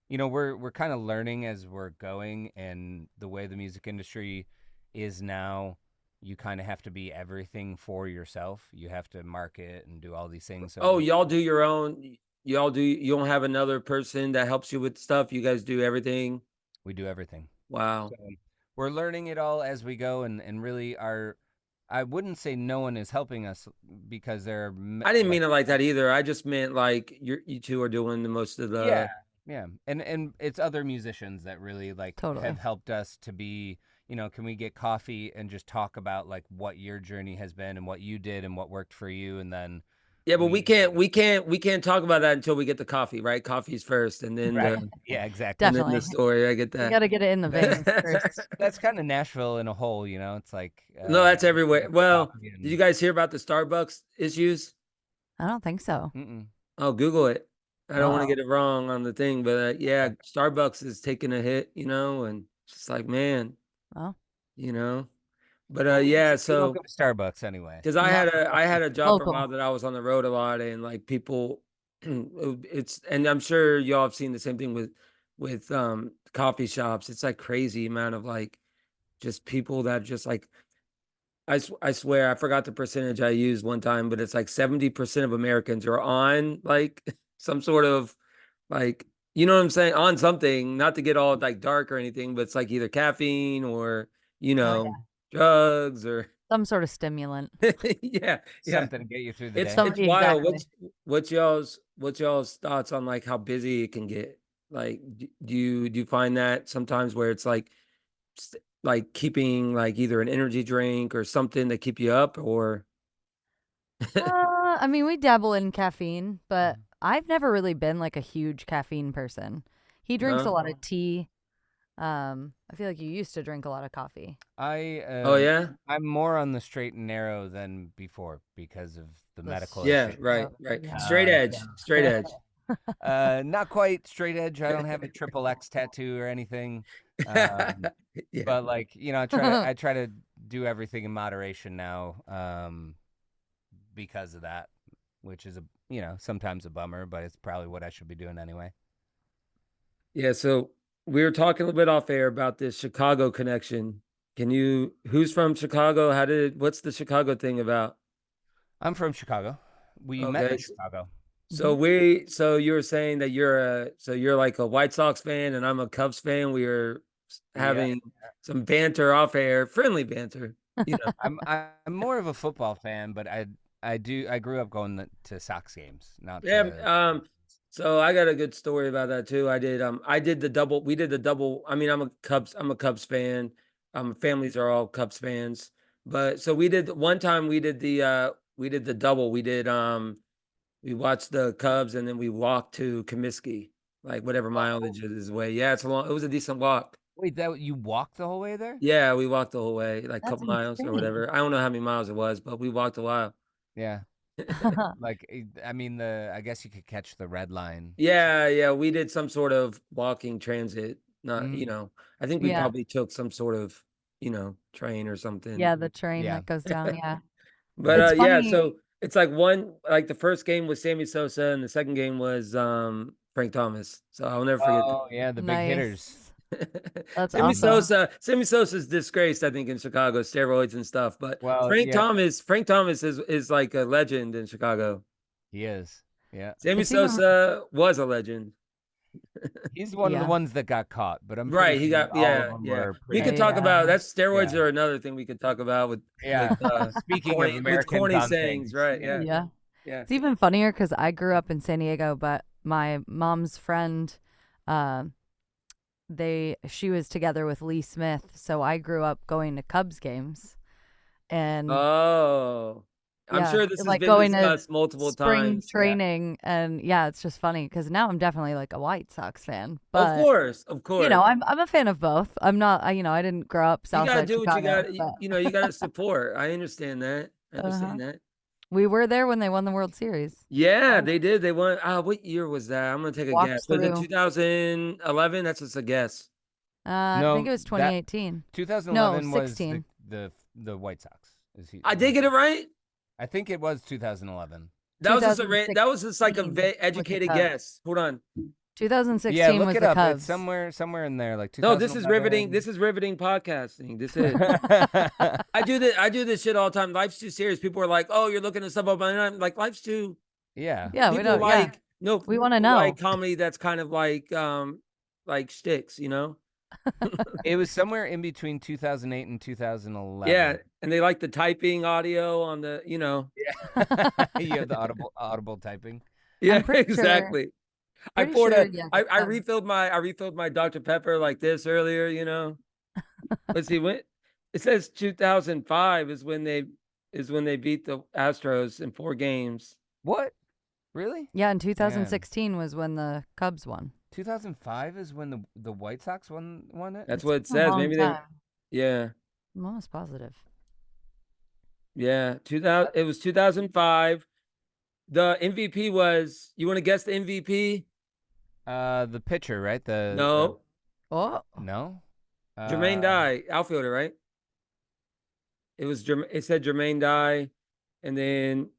Speaker 3: we're kind of learning as we're going, and the way the music industry is now. You kind of have to be everything for yourself. You have to market and do all these things. So
Speaker 1: oh, y'all do your own, you don't have another person that helps you with stuff. You guys do everything.
Speaker 3: we do everything.
Speaker 1: Wow.
Speaker 3: So we're learning it all as we go, and really I wouldn't say no one is helping us because
Speaker 1: I didn't
Speaker 3: like,
Speaker 1: mean it like that either. I just meant like you two are doing the most of
Speaker 3: yeah,
Speaker 1: the.
Speaker 3: yeah, and it's other musicians that really like have
Speaker 2: Totally.
Speaker 3: helped us to be, can we get coffee and just talk about like what your journey has been and what you did and what worked for you, and then
Speaker 1: Yeah, but
Speaker 3: we
Speaker 1: we can't talk about that until we get the coffee, right? Coffee's first,
Speaker 3: right, yeah, exactly.
Speaker 1: and then the
Speaker 2: Definitely.
Speaker 1: story. I get
Speaker 2: You
Speaker 1: that.
Speaker 2: got to get it in the veins first.
Speaker 3: That's kind of Nashville in a whole, it's like
Speaker 1: No, that's everywhere.
Speaker 3: get the
Speaker 1: Well,
Speaker 3: coffee
Speaker 1: did you
Speaker 3: and
Speaker 1: guys hear about the Starbucks issues?
Speaker 2: I don't think so.
Speaker 3: mm-mm.
Speaker 1: Oh, Google it. I don't want to
Speaker 2: Uh-oh.
Speaker 1: get it wrong on the thing, but yeah,
Speaker 3: Okay.
Speaker 1: Starbucks is taking a hit, and it's just like, man,
Speaker 2: Well,
Speaker 1: you know. But
Speaker 3: Well,
Speaker 1: yeah,
Speaker 3: we don't
Speaker 1: so
Speaker 3: go to Starbucks anyway.
Speaker 1: because
Speaker 2: no.
Speaker 1: I had a job for a while
Speaker 2: Local.
Speaker 1: that I was on the road a lot, and like people, it's and I'm sure y'all have seen the same thing with coffee shops. It's like crazy amount of like just people that just like I swear I forgot the percentage I used one time, but it's like 70% of Americans are on like some sort of like you know what I'm saying on something. Not to get all like dark or anything, but it's like either caffeine or you
Speaker 2: Oh
Speaker 1: know
Speaker 2: yeah.
Speaker 1: drugs or
Speaker 2: Some sort of stimulant.
Speaker 1: yeah, yeah.
Speaker 3: Something to get you through the
Speaker 1: It's
Speaker 3: day.
Speaker 2: Some
Speaker 1: it's wild.
Speaker 2: exactly.
Speaker 1: What's y'all's thoughts on like how busy it can get? Like, do you find that sometimes where it's like like keeping like either an energy drink or something to keep you up or
Speaker 2: I mean, we dabble in caffeine, but
Speaker 3: Mhm.
Speaker 2: I've never really been like a huge caffeine person. He drinks a
Speaker 1: no?
Speaker 2: lot of tea. I feel like you used to drink a lot of coffee.
Speaker 3: I
Speaker 1: Oh yeah,
Speaker 3: I'm more on the straight and narrow than before because of the
Speaker 2: The
Speaker 3: medical
Speaker 1: yeah,
Speaker 3: issues.
Speaker 1: right,
Speaker 2: stroke.
Speaker 1: right.
Speaker 2: Yeah.
Speaker 1: Straight
Speaker 3: Um,
Speaker 1: edge, straight edge.
Speaker 3: not quite straight edge. I don't have a triple X tattoo or anything.
Speaker 1: Yeah.
Speaker 3: But like, I try to do everything in moderation now, because of that, which is sometimes a bummer, but it's probably what I should be doing anyway.
Speaker 1: Yeah, so we were talking a little bit off air about this Chicago connection. Who's from Chicago? What's the Chicago thing about?
Speaker 3: I'm from Chicago. We met
Speaker 1: Okay.
Speaker 3: in Chicago.
Speaker 2: Mhm.
Speaker 1: So you were saying that you're like a White Sox fan and I'm a Cubs fan. We were
Speaker 3: Yeah.
Speaker 1: having some banter off air, friendly banter,
Speaker 3: I'm more of a football fan, but I grew up going to Sox games, not
Speaker 1: Yeah.
Speaker 3: to.
Speaker 1: So I got a good story about that too. I did the double, we did the double. I mean, I'm a Cubs fan. Families are all Cubs fans. But so we did one time we did the double. We watched the Cubs and then we walked to Comiskey, like whatever
Speaker 3: Oh,
Speaker 1: mileage it is away. Yeah, it was a decent walk.
Speaker 3: wait, that you walked the whole way there?
Speaker 1: Yeah, we walked the whole way, like a
Speaker 2: That's
Speaker 1: couple miles or
Speaker 2: insane.
Speaker 1: whatever. I don't know how many miles it was, but we walked a while.
Speaker 3: Yeah. Like, I mean, I guess you could catch the red line.
Speaker 1: Yeah, yeah, we did some sort of walking transit. Not,
Speaker 3: Mm,
Speaker 1: I think we
Speaker 2: Yeah.
Speaker 1: probably took some sort of, train or something.
Speaker 2: Yeah, the train
Speaker 3: yeah.
Speaker 2: that goes down. Yeah.
Speaker 1: But
Speaker 2: It's
Speaker 1: yeah,
Speaker 2: funny.
Speaker 1: so it's like the first game was Sammy Sosa and the second game was Frank Thomas. So I'll never forget
Speaker 3: Oh, yeah, the big hitters.
Speaker 2: Nice. That's awesome.
Speaker 1: Sammy Sosa's disgraced, I think, in Chicago, steroids and stuff. But
Speaker 3: Well, yeah,
Speaker 1: Frank Thomas is like a legend in Chicago.
Speaker 3: he is. Yeah.
Speaker 1: Sammy
Speaker 2: It's even
Speaker 1: Sosa was a legend.
Speaker 3: He's one of the
Speaker 2: yeah.
Speaker 3: ones that got caught, but I'm pretty
Speaker 1: Right, he
Speaker 3: sure
Speaker 1: got
Speaker 3: all of
Speaker 1: yeah,
Speaker 3: them
Speaker 1: yeah.
Speaker 3: were
Speaker 1: We could
Speaker 3: pretty,
Speaker 1: talk about
Speaker 2: Yeah.
Speaker 1: that's steroids
Speaker 3: yeah.
Speaker 1: are another thing we could talk about with
Speaker 3: Yeah. Speaking of Americans
Speaker 1: corny
Speaker 3: on
Speaker 1: sayings,
Speaker 3: things,
Speaker 1: right?
Speaker 3: yeah.
Speaker 1: Yeah.
Speaker 2: Yeah.
Speaker 1: Yeah.
Speaker 2: It's even funnier because I grew up in San Diego, but my mom's friend, uh, she was together with Lee Smith, so I grew up going to Cubs games, and
Speaker 1: Oh. I'm
Speaker 2: yeah,
Speaker 1: sure this has
Speaker 2: like
Speaker 1: been
Speaker 2: going to
Speaker 1: discussed multiple
Speaker 2: spring
Speaker 1: times. Yeah.
Speaker 2: training, and yeah, it's just funny because now I'm definitely like a White Sox fan,
Speaker 1: Of
Speaker 2: but
Speaker 1: course, of course.
Speaker 2: I'm a fan of both. I'm not, I didn't grow up
Speaker 1: You
Speaker 2: South
Speaker 1: gotta
Speaker 2: Side
Speaker 1: do what you
Speaker 2: Chicago,
Speaker 1: got,
Speaker 2: but
Speaker 1: you gotta support. I understand that. I
Speaker 2: uh
Speaker 1: understand that.
Speaker 2: we were there when they won the World Series.
Speaker 1: Yeah,
Speaker 2: I
Speaker 1: they did. They won. What year was that? I'm gonna take a guess.
Speaker 2: walked
Speaker 1: Was it
Speaker 2: through.
Speaker 1: 2011? That's just a guess.
Speaker 2: I think
Speaker 3: No,
Speaker 2: it was
Speaker 3: that
Speaker 2: 2018. No,
Speaker 3: 2011 was
Speaker 2: 16.
Speaker 3: the White Sox.
Speaker 1: I did get it right.
Speaker 3: I think it was 2011.
Speaker 1: That was just like a
Speaker 2: 2016 was the
Speaker 1: educated
Speaker 2: Cubs.
Speaker 1: guess. Hold on.
Speaker 3: Yeah,
Speaker 2: 2016
Speaker 3: look
Speaker 2: was
Speaker 3: it
Speaker 2: the
Speaker 3: up. It's
Speaker 2: Cubs.
Speaker 3: somewhere in there, like
Speaker 1: No, this is riveting.
Speaker 3: 2011.
Speaker 1: This is riveting podcasting. This is. I do this shit all the time. Life's too serious. People are like, "Oh, you're looking at stuff up," and I'm like, "Life's too."
Speaker 3: Yeah.
Speaker 2: Yeah, we
Speaker 1: People
Speaker 2: don't. Yeah,
Speaker 1: like no,
Speaker 2: we want to
Speaker 1: people like
Speaker 2: know.
Speaker 1: comedy that's kind of like shticks,
Speaker 3: It was somewhere in between 2008 and
Speaker 1: Yeah,
Speaker 3: 2011.
Speaker 1: and they like the typing audio on the.
Speaker 3: Yeah. You have the audible typing.
Speaker 1: Yeah,
Speaker 2: I'm pretty sure.
Speaker 1: exactly.
Speaker 2: Pretty sure. Yeah, the
Speaker 1: I
Speaker 2: Cubs.
Speaker 1: refilled my Dr. Pepper like this earlier. Let's see when it says 2005 is when they beat the Astros in 4 games.
Speaker 3: What? Really?
Speaker 2: Yeah, and
Speaker 3: Man.
Speaker 2: 2016 was when the Cubs won.
Speaker 3: 2005 is when the White Sox won it?
Speaker 1: That's
Speaker 2: It's
Speaker 1: what it
Speaker 2: been a
Speaker 1: says.
Speaker 2: long
Speaker 1: Maybe they
Speaker 2: time.
Speaker 1: yeah.
Speaker 2: I'm almost positive.
Speaker 1: Yeah, 2000 it was 2005. The MVP was, you want to guess the MVP?
Speaker 3: The pitcher, right?
Speaker 1: No.
Speaker 2: Oh,
Speaker 3: No?
Speaker 1: Jermaine Dye, outfielder, right? It said Jermaine Dye, and then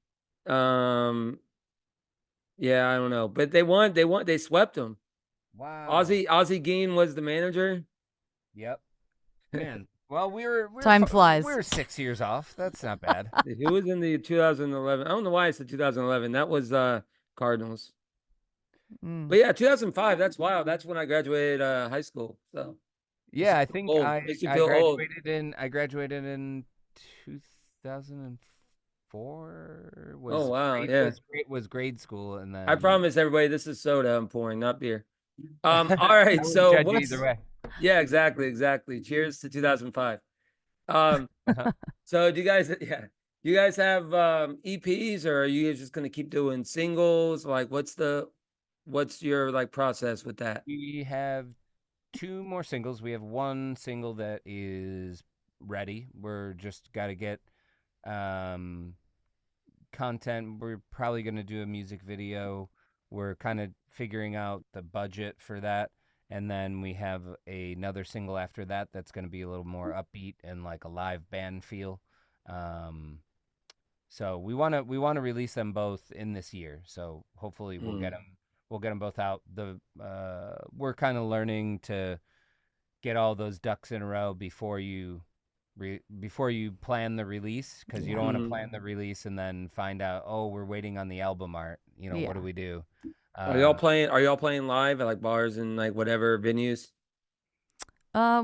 Speaker 1: yeah, I don't know. But they swept them.
Speaker 3: Wow.
Speaker 1: Ozzie Gein was the manager.
Speaker 3: Yep. Man. Well,
Speaker 2: time flies.
Speaker 3: we were 6 years off. That's not bad.
Speaker 1: Who was in the 2011? I don't know why I said 2011. That was Cardinals.
Speaker 2: Mm.
Speaker 1: But yeah, 2005, that's wild. That's when I graduated high school. So makes
Speaker 3: Yeah,
Speaker 1: you
Speaker 3: I
Speaker 1: feel
Speaker 3: think
Speaker 1: old. Makes you feel old.
Speaker 3: I graduated in 2004.
Speaker 1: Oh wow, yeah.
Speaker 3: Was grade school, and
Speaker 1: I
Speaker 3: then
Speaker 1: promise everybody this is soda I'm pouring, not beer. All
Speaker 3: I
Speaker 1: right,
Speaker 3: wouldn't
Speaker 1: so
Speaker 3: judge
Speaker 1: what's
Speaker 3: either way.
Speaker 1: yeah, exactly. Cheers to 2005. Um, so do you guys you guys have EPs or are you just gonna keep doing singles? Like what's your like process with that?
Speaker 3: We have 2 more singles. We have 1 single that is ready. We're just got to get um, content. We're probably going to do a music video. We're kind of figuring out the budget for that. And then we have another single after that that's going to be a little more upbeat and like a live band feel. Um, so we want to release them both in this year. So hopefully we'll get them both out. We're kind of learning to get all those ducks in a row before you before you plan the release, because you don't want to
Speaker 1: Mhm.
Speaker 3: plan the release and then find out, oh, we're waiting on the album art. What
Speaker 2: Yeah.
Speaker 3: do we do?
Speaker 1: Are y'all playing live at like bars and like whatever venues?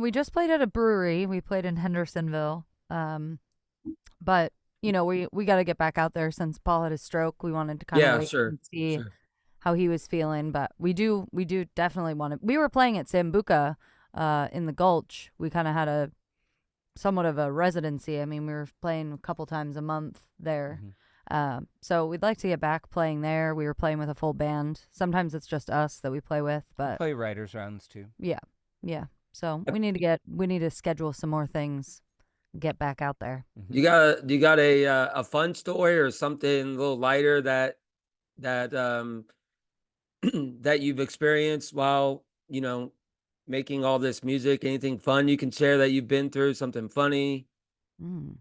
Speaker 2: We just played at a brewery. We played in Hendersonville. But we got to get back out there since Paul had a stroke. We wanted to kind of
Speaker 1: Yeah,
Speaker 2: wait
Speaker 1: sure.
Speaker 2: and see
Speaker 1: Sure.
Speaker 2: how he was feeling. But we do definitely want to. We were playing at Sambuca in the Gulch. We kind of had a somewhat of a residency. I mean, we were playing a couple times a month there. So we'd like to get back playing there. We were playing with a full band. Sometimes it's just us that we play with, but
Speaker 3: Play writers rounds too.
Speaker 2: yeah. So we need to schedule some more things, get back out there.
Speaker 1: Do you got a fun story or something a little lighter that that you've experienced while, making all this music? Anything fun you can share that you've been through, something funny?
Speaker 2: Mm.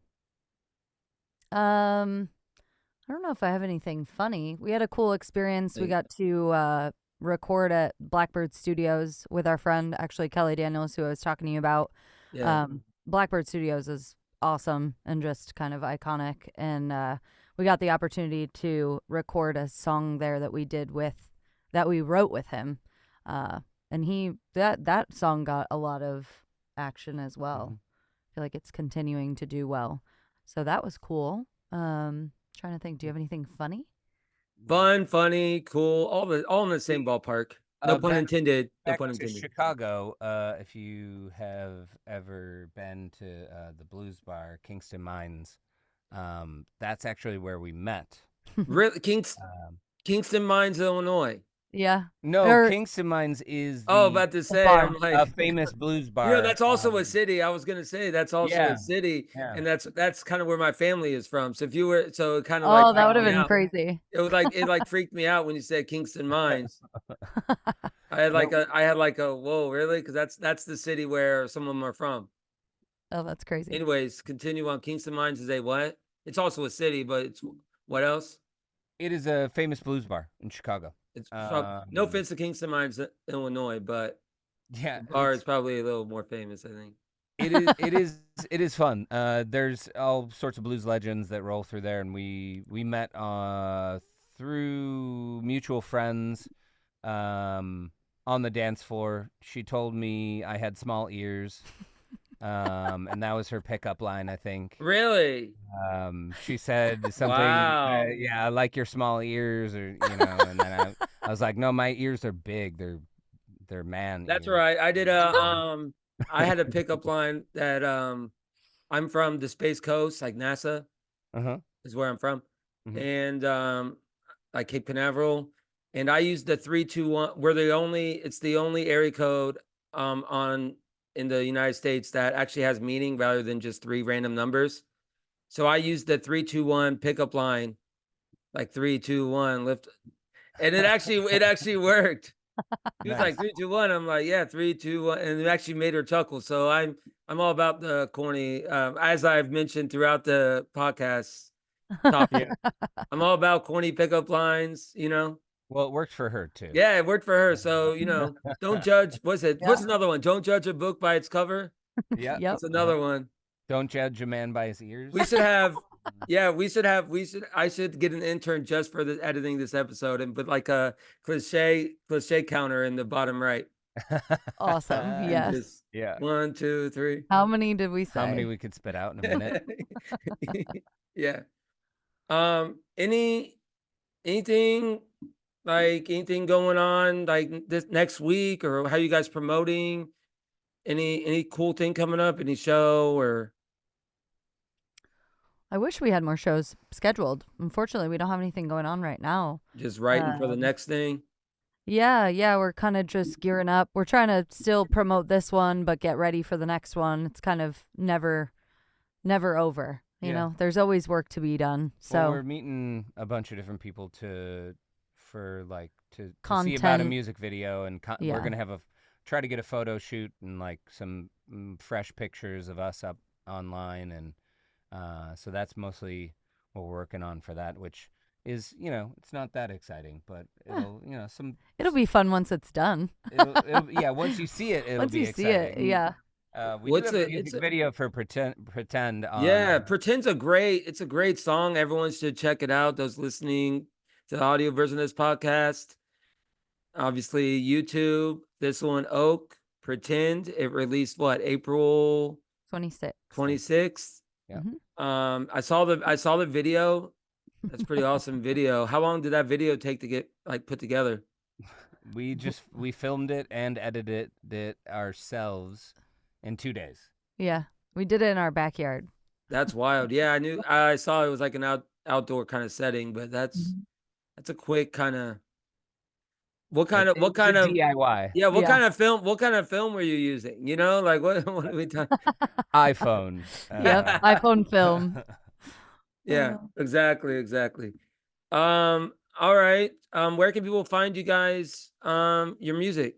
Speaker 2: I don't know if I have anything funny. We had a cool experience. We got to record at Blackbird Studios with our friend, actually Kelly Daniels, who I was talking to you about.
Speaker 1: Yeah.
Speaker 2: Blackbird Studios is awesome and just kind of iconic. And we got the opportunity to record a song there that we wrote with him. And that song got a lot of action as well. I feel like it's continuing to do well. So that was cool. Trying to think, do you have anything funny?
Speaker 1: Fun, funny, cool, all in the same ballpark. No pun intended. No
Speaker 3: Back
Speaker 1: pun
Speaker 3: to
Speaker 1: intended.
Speaker 3: Chicago, if you have ever been to the blues bar, Kingston Mines, that's actually where we met.
Speaker 1: Really,
Speaker 3: Um,
Speaker 1: Kingston Mines, Illinois.
Speaker 2: Yeah.
Speaker 3: no,
Speaker 2: Or
Speaker 3: Kingston Mines is
Speaker 1: Oh,
Speaker 3: the
Speaker 1: about to say,
Speaker 2: bar.
Speaker 1: I'm like,
Speaker 3: famous blues bar.
Speaker 1: that's also a city. I was gonna say that's also a
Speaker 3: Yeah,
Speaker 1: city,
Speaker 3: yeah.
Speaker 1: and that's kind of where my family is from. So if you were, so it kind of like
Speaker 2: Oh, that would have
Speaker 1: freaked me
Speaker 2: been
Speaker 1: out.
Speaker 2: crazy.
Speaker 1: It freaked me out when you said Kingston Mines.
Speaker 3: No,
Speaker 1: I had like a whoa, really? Because that's the city where some of them are from.
Speaker 2: Oh, that's crazy.
Speaker 1: Anyways, continue on. Kingston Mines is a what? It's also a city, but it's what else?
Speaker 3: it is a famous blues bar in Chicago.
Speaker 1: It's no offense to Kingston Mines, Illinois, but
Speaker 3: Yeah,
Speaker 1: the bar is probably a little more famous, I think.
Speaker 3: it is fun. There's all sorts of blues legends that roll through there, and we met through mutual friends on the dance floor. She told me I had small ears, and that was her pickup line, I think.
Speaker 1: Really?
Speaker 3: She said something,
Speaker 1: Wow.
Speaker 3: yeah, I like your small ears, or and then I was like, no, my ears are big. They're man
Speaker 1: That's
Speaker 3: ears.
Speaker 1: right. I had a pickup line that I'm from the Space Coast, like NASA
Speaker 3: Uh-huh.
Speaker 1: is where I'm from.
Speaker 3: Mhm.
Speaker 1: And like Cape Canaveral. And I used the 321. It's the only area code on in the United States that actually has meaning rather than just three random numbers. So I used the 321 pickup line, like 321 lift, and it actually worked. He was like
Speaker 3: Nice.
Speaker 1: 321. I'm like, yeah, 321, and it actually made her chuckle. So I'm all about the corny, as I've mentioned throughout the podcast topic.
Speaker 3: Yeah.
Speaker 1: I'm all about corny pickup lines.
Speaker 3: Well, it worked for her too.
Speaker 1: Yeah, it worked for her. So don't judge. What's it?
Speaker 2: Yeah.
Speaker 1: What's another one? Don't judge a book by its cover.
Speaker 3: Yeah.
Speaker 2: Yep.
Speaker 1: That's another one.
Speaker 3: Don't judge a man by his ears.
Speaker 1: We should have. Yeah, I should get an intern just for the editing this episode and put like a cliche counter in the bottom right.
Speaker 2: Awesome.
Speaker 1: And
Speaker 2: Yes.
Speaker 1: just
Speaker 3: Yeah.
Speaker 1: 1, 2, 3.
Speaker 2: How many did we say?
Speaker 3: How many we could spit out in a minute?
Speaker 1: Yeah. Anything anything going on like this next week, or how you guys promoting? Any cool thing coming up? Any show or
Speaker 2: I wish we had more shows scheduled. Unfortunately, we don't have anything going on right now.
Speaker 1: just writing for the next thing?
Speaker 2: Yeah, we're kind of just gearing up. We're trying to still promote this one, but get ready for the next one. It's kind of never over. You
Speaker 3: Yeah.
Speaker 2: know, there's always work to be done. So
Speaker 3: Well, we're meeting a bunch of different people to see about a
Speaker 2: Content.
Speaker 3: music video, and
Speaker 2: Yeah.
Speaker 3: we're gonna try to get a photo shoot and like some fresh pictures of us up online, and so that's mostly what we're working on for that, which is it's not that exciting, but it'll
Speaker 2: it'll be fun once it's done.
Speaker 3: yeah, once you see it, it'll
Speaker 2: Once
Speaker 3: be
Speaker 2: you see it,
Speaker 3: exciting.
Speaker 2: yeah.
Speaker 3: We do have a music video for pretend on.
Speaker 1: Yeah, Pretend's it's a great song. Everyone should check it out. Those listening to the audio version of this podcast. Obviously, YouTube, Thistle Oak, Pretend. It released April
Speaker 2: 26.
Speaker 1: 26th.
Speaker 3: Yeah.
Speaker 2: Mhm.
Speaker 1: I saw the video. That's pretty awesome video. How long did that video take to get like put together?
Speaker 3: We filmed it and edited it ourselves in 2 days.
Speaker 2: Yeah, we did it in our backyard.
Speaker 1: That's wild. Yeah, I saw it was like an outdoor kind of setting, but
Speaker 2: Mhm.
Speaker 1: that's a quick kind of
Speaker 3: It
Speaker 1: what
Speaker 3: was a
Speaker 1: kind of
Speaker 3: DIY
Speaker 1: yeah,
Speaker 2: Yeah.
Speaker 1: what kind of film were you using? You know, like what are we talking?
Speaker 3: iPhone.
Speaker 2: Yep, iPhone film.
Speaker 1: Yeah,
Speaker 2: Uh,
Speaker 1: exactly. All right. Where can people find you guys your music?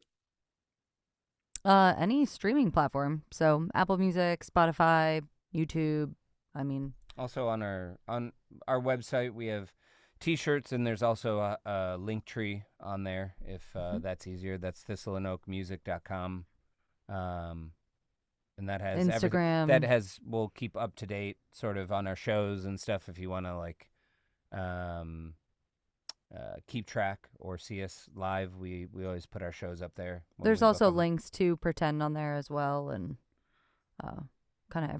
Speaker 2: any streaming platform. So Apple Music, Spotify, YouTube. I mean,
Speaker 3: Also on our website, we have T-shirts, and there's also a link tree on there if
Speaker 2: Mhm.
Speaker 3: that's easier. That's thistleandoakmusic.com. Um, and that has everything. That
Speaker 2: Instagram.
Speaker 3: has we'll keep up to date, sort of on our shows and stuff. If you want to like um, keep track or see us live, we always put our shows up there when
Speaker 2: There's
Speaker 3: we book
Speaker 2: also
Speaker 3: them.
Speaker 2: links to Pretend on there as well, and uh, kind of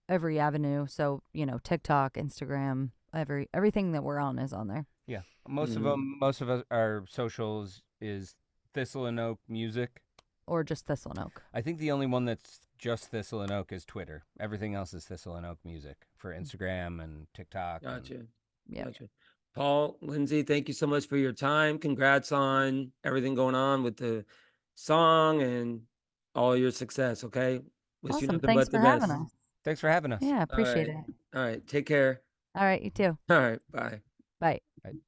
Speaker 2: every avenue. So TikTok, Instagram, everything that we're on is on there,
Speaker 3: Yeah,
Speaker 1: Mhm.
Speaker 3: most of us, our socials is Thistle and Oak Music.
Speaker 2: or just Thistle and Oak.
Speaker 3: I think the only one that's just Thistle and Oak is Twitter. Everything else is Thistle and Oak Music for Instagram and TikTok. And
Speaker 1: Gotcha.
Speaker 2: Yep.
Speaker 1: Gotcha. Paul, Lindsay, thank you so much for your time. Congrats on everything going on with the song and all your success. Okay. Wish you
Speaker 2: Awesome.
Speaker 1: nothing
Speaker 2: Thanks
Speaker 1: but the
Speaker 2: for having
Speaker 1: best.
Speaker 2: us.
Speaker 3: thanks for having us.
Speaker 2: Yeah,
Speaker 1: All
Speaker 2: appreciate
Speaker 1: right.
Speaker 2: it.
Speaker 1: All right. Take care.
Speaker 2: All right, you too.
Speaker 1: All right. Bye.
Speaker 2: Bye.